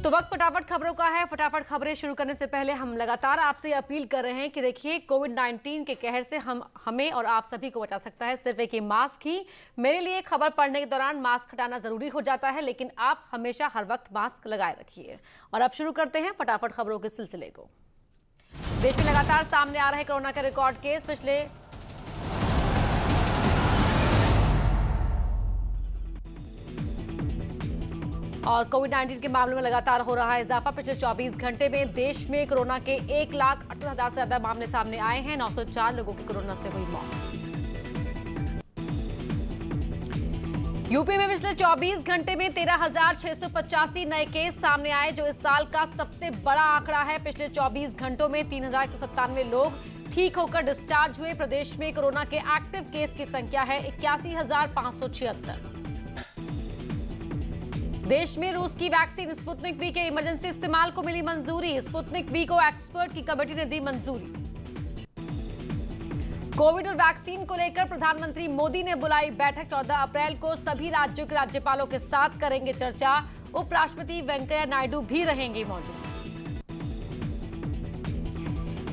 तो वक्त फटाफट खबरों का है। फटाफट खबरें शुरू करने से पहले हम लगातार आपसे अपील कर रहे हैं कि देखिए, कोविड-19 के कहर से हमें और आप सभी को बचा सकता है सिर्फ एक ही मास्क ही। मेरे लिए खबर पढ़ने के दौरान मास्क हटाना जरूरी हो जाता है, लेकिन आप हमेशा हर वक्त मास्क लगाए रखिए। और अब शुरू करते हैं फटाफट खबरों के सिलसिले को। देश में लगातार सामने आ रहे कोरोना के रिकॉर्ड केस। पिछले और कोविड-19 के मामलों में लगातार हो रहा है इजाफा। पिछले 24 घंटे में देश में कोरोना के 1,68,000 से ज्यादा मामले सामने आए हैं। 904 लोगों की कोरोना से हुई मौत। यूपी में पिछले 24 घंटे में 13,685 नए केस सामने आए, जो इस साल का सबसे बड़ा आंकड़ा है। पिछले 24 घंटों में 3,197 लोग ठीक होकर डिस्चार्ज हुए। प्रदेश में कोरोना के एक्टिव केस की संख्या है 81,576। देश में रूस की वैक्सीन स्पुतनिक वी के इमरजेंसी इस्तेमाल को मिली मंजूरी। स्पुतनिक वी को एक्सपर्ट की कमेटी ने दी मंजूरी। कोविड और वैक्सीन को लेकर प्रधानमंत्री मोदी ने बुलाई बैठक। 14 अप्रैल को सभी राज्यों के राज्यपालों के साथ करेंगे चर्चा। उपराष्ट्रपति वेंकैया नायडू भी रहेंगे मौजूद।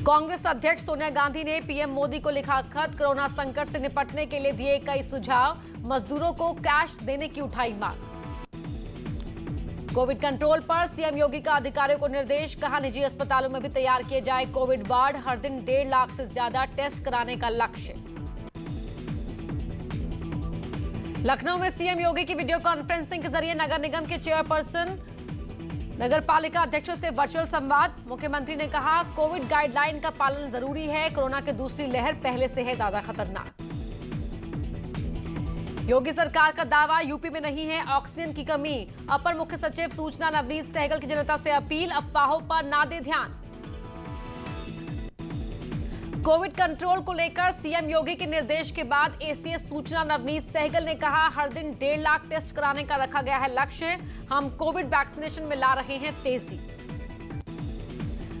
कांग्रेस अध्यक्ष सोनिया गांधी ने पीएम मोदी को लिखा खत। कोरोना संकट से निपटने के लिए दिए कई सुझाव। मजदूरों को कैश देने की उठाई मांग। कोविड कंट्रोल पर सीएम योगी का अधिकारियों को निर्देश। कहा, निजी अस्पतालों में भी तैयार किए जाए कोविड वार्ड। हर दिन 1.5 लाख से ज्यादा टेस्ट कराने का लक्ष्य। लखनऊ में सीएम योगी की वीडियो कॉन्फ्रेंसिंग के जरिए नगर निगम के चेयरपर्सन नगर पालिका अध्यक्षों से वर्चुअल संवाद। मुख्यमंत्री ने कहा, कोविड गाइडलाइन का पालन जरूरी है। कोरोना की दूसरी लहर पहले से है ज्यादा खतरनाक। योगी सरकार का दावा, यूपी में नहीं है ऑक्सीजन की कमी। अपर मुख्य सचिव सूचना नवनीत सहगल की जनता से अपील, अफवाहों पर ना दे ध्यान। कोविड कंट्रोल को लेकर सीएम योगी के निर्देश के बाद एसीएस सूचना नवनीत सहगल ने कहा, हर दिन 1.5 लाख टेस्ट कराने का रखा गया है लक्ष्य। हम कोविड वैक्सीनेशन में ला रहे हैं तेजी।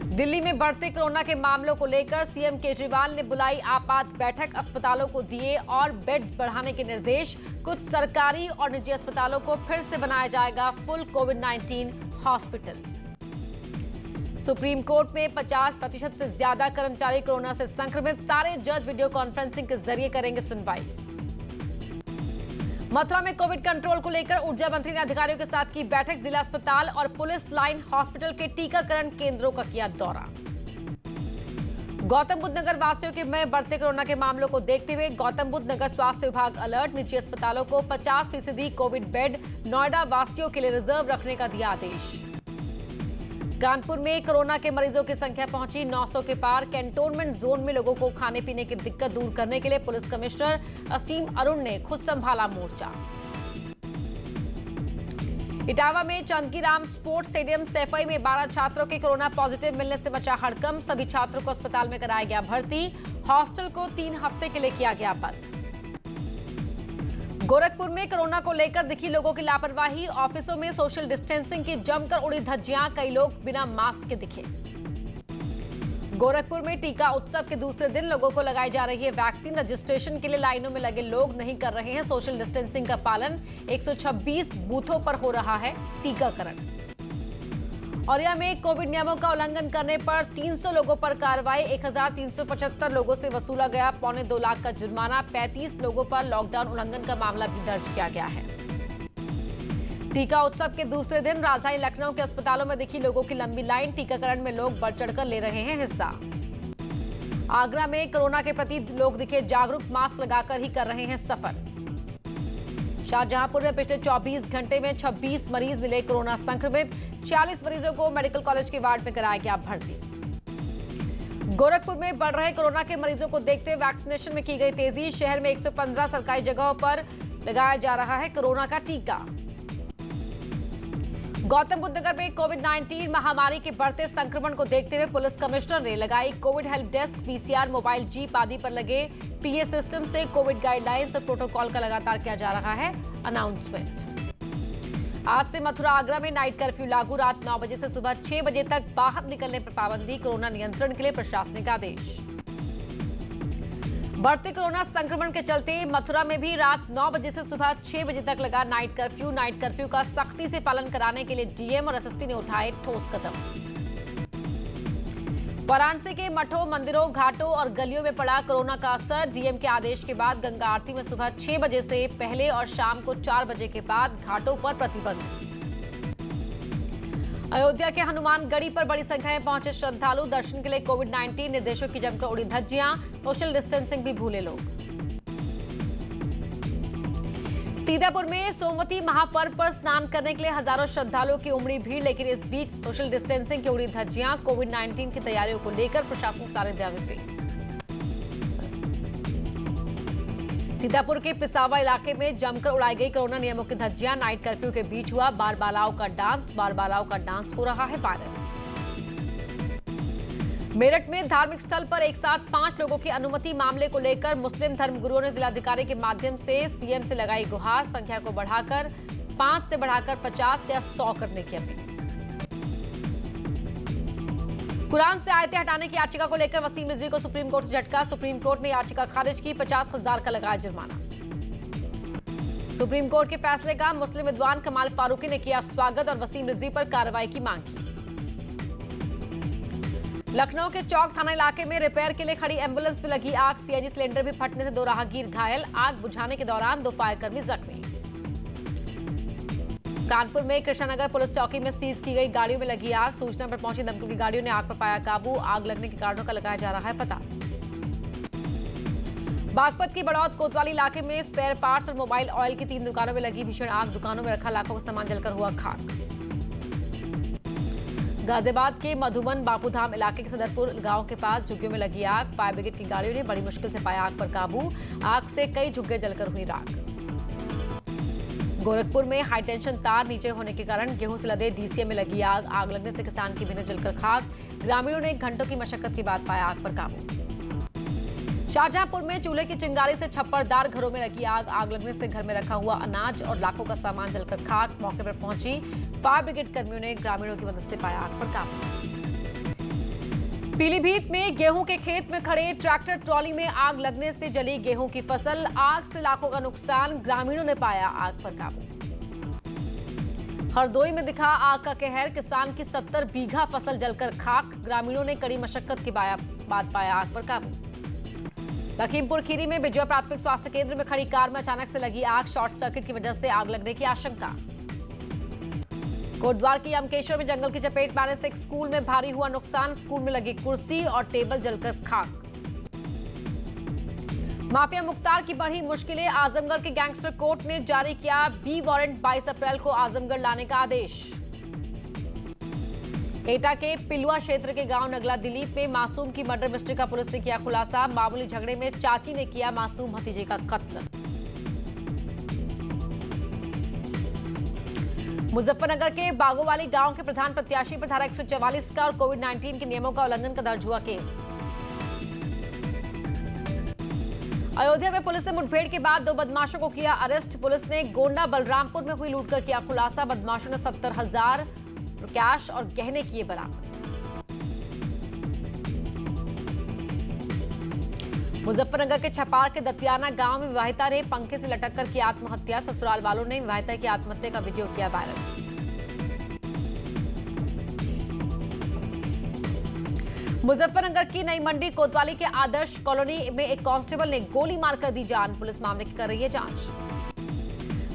दिल्ली में बढ़ते कोरोना के मामलों को लेकर सीएम केजरीवाल ने बुलाई आपात बैठक। अस्पतालों को दिए और बेड्स बढ़ाने के निर्देश। कुछ सरकारी और निजी अस्पतालों को फिर से बनाया जाएगा फुल कोविड-19 हॉस्पिटल। सुप्रीम कोर्ट में 50% से ज्यादा कर्मचारी कोरोना से संक्रमित। सारे जज वीडियो कॉन्फ्रेंसिंग के जरिए करेंगे सुनवाई। मथुरा में कोविड कंट्रोल को लेकर ऊर्जा मंत्री ने अधिकारियों के साथ की बैठक। जिला अस्पताल और पुलिस लाइन हॉस्पिटल के टीकाकरण केंद्रों का किया दौरा। गौतम बुद्ध नगर वासियों के में बढ़ते कोरोना के मामलों को देखते हुए गौतम बुद्ध नगर स्वास्थ्य विभाग अलर्ट। निजी अस्पतालों को 50% कोविड बेड नोएडा वासियों के लिए रिजर्व रखने का दिया आदेश। कानपुर में कोरोना के मरीजों की संख्या पहुंची 900 के पार। कैंटोनमेंट जोन में लोगों को खाने पीने की दिक्कत दूर करने के लिए पुलिस कमिश्नर असीम अरुण ने खुद संभाला मोर्चा। इटावा में चंदकीराम स्पोर्ट्स स्टेडियम सैफई में 12 छात्रों के कोरोना पॉजिटिव मिलने से मचा हड़कंप। सभी छात्रों को अस्पताल में कराया गया भर्ती। हॉस्टल को 3 हफ्ते के लिए किया गया बंद। गोरखपुर में कोरोना को लेकर दिखी लोगों की लापरवाही। ऑफिसों में सोशल डिस्टेंसिंग की जमकर उड़ी धज्जियां। कई लोग बिना मास्क के दिखे। गोरखपुर में टीका उत्सव के दूसरे दिन लोगों को लगाई जा रही है वैक्सीन। रजिस्ट्रेशन के लिए लाइनों में लगे लोग नहीं कर रहे हैं सोशल डिस्टेंसिंग का पालन। 126 बूथों पर हो रहा है टीकाकरण। औरैया में कोविड नियमों का उल्लंघन करने पर 300 लोगों पर कार्रवाई। 1,375 लोगों से वसूला गया 2.25 लाख का जुर्माना। 35 लोगों पर लॉकडाउन उल्लंघन का मामला भी दर्ज किया गया है। टीका उत्सव के दूसरे दिन राजधानी लखनऊ के अस्पतालों में दिखी लोगों की लंबी लाइन। टीकाकरण में लोग बढ़ चढ़कर ले रहे हैं हिस्सा। आगरा में कोरोना के प्रति लोग दिखे जागरूक। मास्क लगाकर ही कर रहे हैं सफर। शाहजहांपुर में पिछले 24 घंटे में 26 मरीज मिले कोरोना संक्रमित। 46 मरीजों को मेडिकल कॉलेज के वार्ड में कराया गया भर्ती। गोरखपुर में बढ़ रहे कोरोना के मरीजों को देखते हुए वैक्सीनेशन में की गई तेजी। शहर में 115 सरकारी जगहों पर लगाया जा रहा है कोरोना का टीका। गौतम बुद्ध नगर में कोविड-19 महामारी के बढ़ते संक्रमण को देखते हुए पुलिस कमिश्नर ने लगाई Covid help desk. PCR mobile jeep आदि पर लगे पीए सिस्टम से कोविड गाइडलाइंस और प्रोटोकॉल का लगातार किया जा रहा है अनाउंसमेंट। आज से मथुरा आगरा में नाइट कर्फ्यू लागू। रात 9 बजे से सुबह 6 बजे तक बाहर निकलने पर पाबंदी। कोरोना नियंत्रण के लिए प्रशासनिक आदेश। बढ़ते कोरोना संक्रमण के चलते मथुरा में भी रात 9 बजे से सुबह 6 बजे तक लगा नाइट कर्फ्यू। नाइट कर्फ्यू का सख्ती से पालन कराने के लिए डीएम और एसएसपी ने उठाए ठोस कदम। वाराणसी के मठों, मंदिरों, घाटों और गलियों में पड़ा कोरोना का असर। डीएम के आदेश के बाद गंगा आरती में सुबह 6 बजे से पहले और शाम को 4 बजे के बाद घाटों पर प्रतिबंध। अयोध्या के हनुमानगढ़ी पर बड़ी संख्या में पहुंचे श्रद्धालु। दर्शन के लिए कोविड-19 निर्देशों की जमकर उड़ी धज्जियां। सोशल डिस्टेंसिंग भी भूले लोग। सीतापुर में सोमवती महापर्व पर स्नान करने के लिए हजारों श्रद्धालुओं की उमड़ी भीड़, लेकिन इस बीच सोशल डिस्टेंसिंग की उड़ी धज्जियां। कोविड-19 की तैयारियों को लेकर प्रशासन सारे जावे पे। सीतापुर के पिसावा इलाके में जमकर उड़ाई गई कोरोना नियमों की धज्जियां। नाइट कर्फ्यू के बीच हुआ बाल बालाओं का डांस हो रहा है वायरल। मेरठ में धार्मिक स्थल पर एक साथ 5 लोगों की अनुमति मामले को लेकर मुस्लिम धर्मगुरुओं ने जिलाधिकारी के माध्यम से सीएम से लगाई गुहार। संख्या को बढ़ाकर 5 से बढ़ाकर 50 या 100 करने की अपील। कुरान से आयतें हटाने की याचिका को लेकर वसीम रिजवी को सुप्रीम कोर्ट से झटका। सुप्रीम कोर्ट ने याचिका खारिज की, 50,000 का लगाया जुर्माना। सुप्रीम कोर्ट के फैसले का मुस्लिम विद्वान कमाल फारूकी ने किया स्वागत और वसीम रिजवी पर कार्रवाई की मांग की। लखनऊ के चौक थाना इलाके में रिपेयर के लिए खड़ी एम्बुलेंस में लगी आग। सीएनजी सिलेंडर भी फटने से 2 राहगीर घायल। आग बुझाने के दौरान 2 फायरकर्मी जख्मी। कानपुर में कृष्णानगर पुलिस चौकी में सीज की गई गाड़ियों में लगी आग। सूचना पर पहुंची दमकल की गाड़ियों ने आग पर पाया काबू। आग लगने के कारणों का लगाया जा रहा है पता। बागपत की बड़ौद कोतवाली इलाके में स्पेयर पार्ट्स और मोबाइल ऑयल की 3 दुकानों में लगी भीषण आग। दुकानों में रखा लाखों का सामान जलकर हुआ खाक। गाजियाबाद के मधुबन बापूधाम इलाके के सदरपुर गांव के पास झुग्गियों में लगी आग। फायर ब्रिगेड की गाड़ियों ने बड़ी मुश्किल से पाया आग पर काबू। आग से कई झुग्गे जलकर हुई राख। गोरखपुर में हाईटेंशन तार नीचे होने के कारण गेहूं से लदे डीसीए में लगी आग। आग लगने से किसान की भिन्न जलकर खाक। ग्रामीणों ने घंटों की मशक्कत के बाद पाया आग पर काबू। शाहजहांपुर में चूल्हे की चिंगारी से छप्परदार घरों में लगी आग। आग लगने से घर में रखा हुआ अनाज और लाखों का सामान जलकर खाक। मौके पर पहुंची फायर ब्रिगेड कर्मियों ने ग्रामीणों की मदद से पाया आग पर काबू। पीलीभीत में गेहूं के खेत में खड़े ट्रैक्टर ट्रॉली में आग लगने से जली गेहूं की फसल। आग से लाखों का नुकसान। ग्रामीणों ने पाया आग पर काबू। हरदोई में दिखा आग का कहर। किसान की 70 बीघा फसल जलकर खाक। ग्रामीणों ने कड़ी मशक्कत के बाद पाया आग पर काबू। लखीमपुर खीरी में बिजवा प्राथमिक स्वास्थ्य केंद्र में खड़ी कार में अचानक से लगी आग। शॉर्ट सर्किट की वजह से आग लगने की आशंका। कोटद्वार की यमकेश्वर में जंगल की चपेट में आने से एक स्कूल में भारी हुआ नुकसान। स्कूल में लगी कुर्सी और टेबल जलकर खाक। माफिया मुख्तार की बढ़ी मुश्किलें। आजमगढ़ के गैंगस्टर कोर्ट ने जारी किया बी वारंट। 22 अप्रैल को आजमगढ़ लाने का आदेश। एटा के पिलुआ क्षेत्र के गांव नगला दिलीप में मासूम की मर्डर मिस्ट्री का पुलिस ने किया खुलासा। मामूली झगड़े में चाची ने किया मासूम भतीजे का कत्ल। मुजफ्फरनगर के बागोवाली गांव के प्रधान प्रत्याशी पर धारा 144 का और कोविड-19 के नियमों का उल्लंघन का दर्ज हुआ केस। अयोध्या में पुलिस ने मुठभेड़ के बाद 2 बदमाशों को किया अरेस्ट। पुलिस ने गोंडा बलरामपुर में हुई लूट का किया खुलासा। बदमाशों ने 70,000 कैश और गहने किए बरामद। मुजफ्फरनगर के छपार के दतियाना गांव में विवाहिता ने पंखे से लटक कर की आत्महत्या। ससुराल वालों ने विवाहिता की आत्महत्या का वीडियो किया वायरल। मुजफ्फरनगर की नई मंडी कोतवाली के आदर्श कॉलोनी में एक कांस्टेबल ने गोली मारकर दी जान। पुलिस मामले की कर रही है जांच।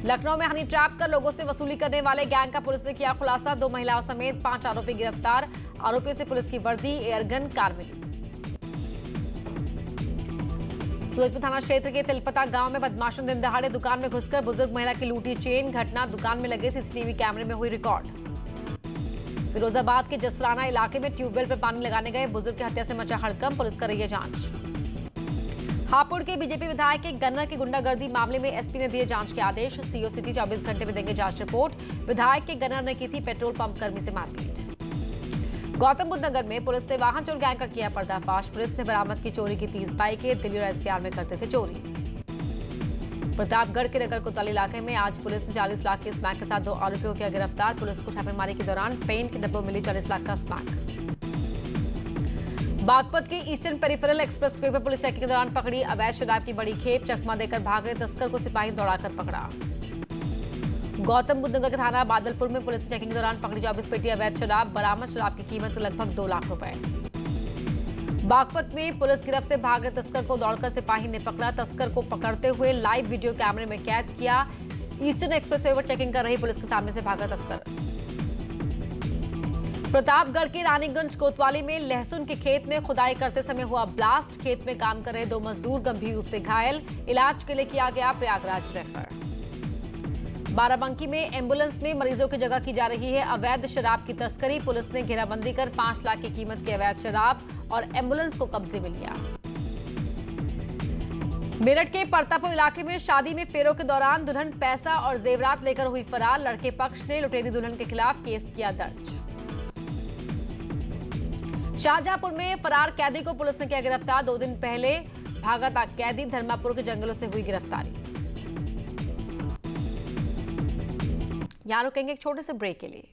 लखनऊ में हनी ट्रैप कर लोगों से वसूली करने वाले गैंग का पुलिस ने किया खुलासा। 2 महिलाओं समेत 5 आरोपी गिरफ्तार। आरोपियों से पुलिस की वर्दी, एयरगन, कार मिली। सूरजपुर थाना क्षेत्र के तिलपता गांव में बदमाशों ने दिन दहाड़े दुकान में घुसकर बुजुर्ग महिला की लूटी चेन। घटना दुकान में लगे सीसीटीवी कैमरे में हुई रिकॉर्ड। फिरोजाबाद के जसराना इलाके में ट्यूबवेल पर पानी लगाने गए बुजुर्ग की हत्या से मचा हड़कंप। पुलिस कर रही है जांच। हापुड़ के बीजेपी विधायक के गन्नर की गुंडागर्दी मामले में एसपी ने दिए जांच के आदेश। सीओ सिटी 24 घंटे में देंगे जांच रिपोर्ट। विधायक के गन्नर ने की थी पेट्रोल पंप कर्मी से मारपीट। गौतम बुद्ध नगर में पुलिस ने वाहन चोर गैंग का किया पर्दाफाश। पुलिस ने बरामद की चोरी की 30 बाइकें। दिल्ली और एनसीआर में करते थे चोरी। प्रतापगढ़ के नगर कोतवाली इलाके में आज पुलिस ने 40 लाख के स्मैक के साथ 2 आरोपियों को किया गिरफ्तार। पुलिस को छापेमारी के दौरान पेन के डब्बों मिली 40 लाख का स्मैक। बागपत के ईस्टर्न पेरिफेरल एक्सप्रेसवे पर पुलिस चेकिंग के दौरान पकड़ी अवैध शराब की बड़ी खेप। चकमा देकर भाग रहे तस्कर को सिपाही दौड़ाकर पकड़ा। गौतम बुद्ध नगर के थाना बादलपुर में पुलिस चेकिंग के दौरान पकड़ी 24 पेटी अवैध शराब। बरामद शराब की कीमत लगभग 2 लाख रुपए। बागपत में पुलिस गिरफ्त से भाग रहे तस्कर को दौड़कर सिपाही ने पकड़ा। तस्कर को पकड़ते हुए लाइव वीडियो कैमरे में कैद किया। ईस्टर्न एक्सप्रेसवे पर चेकिंग कर रही पुलिस के सामने से भागा तस्कर। प्रतापगढ़ के रानीगंज कोतवाली में लहसुन के खेत में खुदाई करते समय हुआ ब्लास्ट। खेत में काम कर रहे 2 मजदूर गंभीर रूप से घायल। इलाज के लिए किया गया प्रयागराज रेफर। बाराबंकी में एम्बुलेंस में मरीजों की जगह की जा रही है अवैध शराब की तस्करी। पुलिस ने घेराबंदी कर 5 लाख की कीमत की अवैध शराब और एम्बुलेंस को कब्जे में लिया। मेरठ के परतापुर इलाके में शादी में फेरों के दौरान दुल्हन पैसा और जेवरात लेकर हुई फरार। लड़के पक्ष ने लुटेरी दुल्हन के खिलाफ केस किया दर्ज। शाहजहांपुर में फरार कैदी को पुलिस ने किया गिरफ्तार। 2 दिन पहले भागा था कैदी। धर्मापुर के जंगलों से हुई गिरफ्तारी। यहां रुकेंगे एक छोटे से ब्रेक के लिए।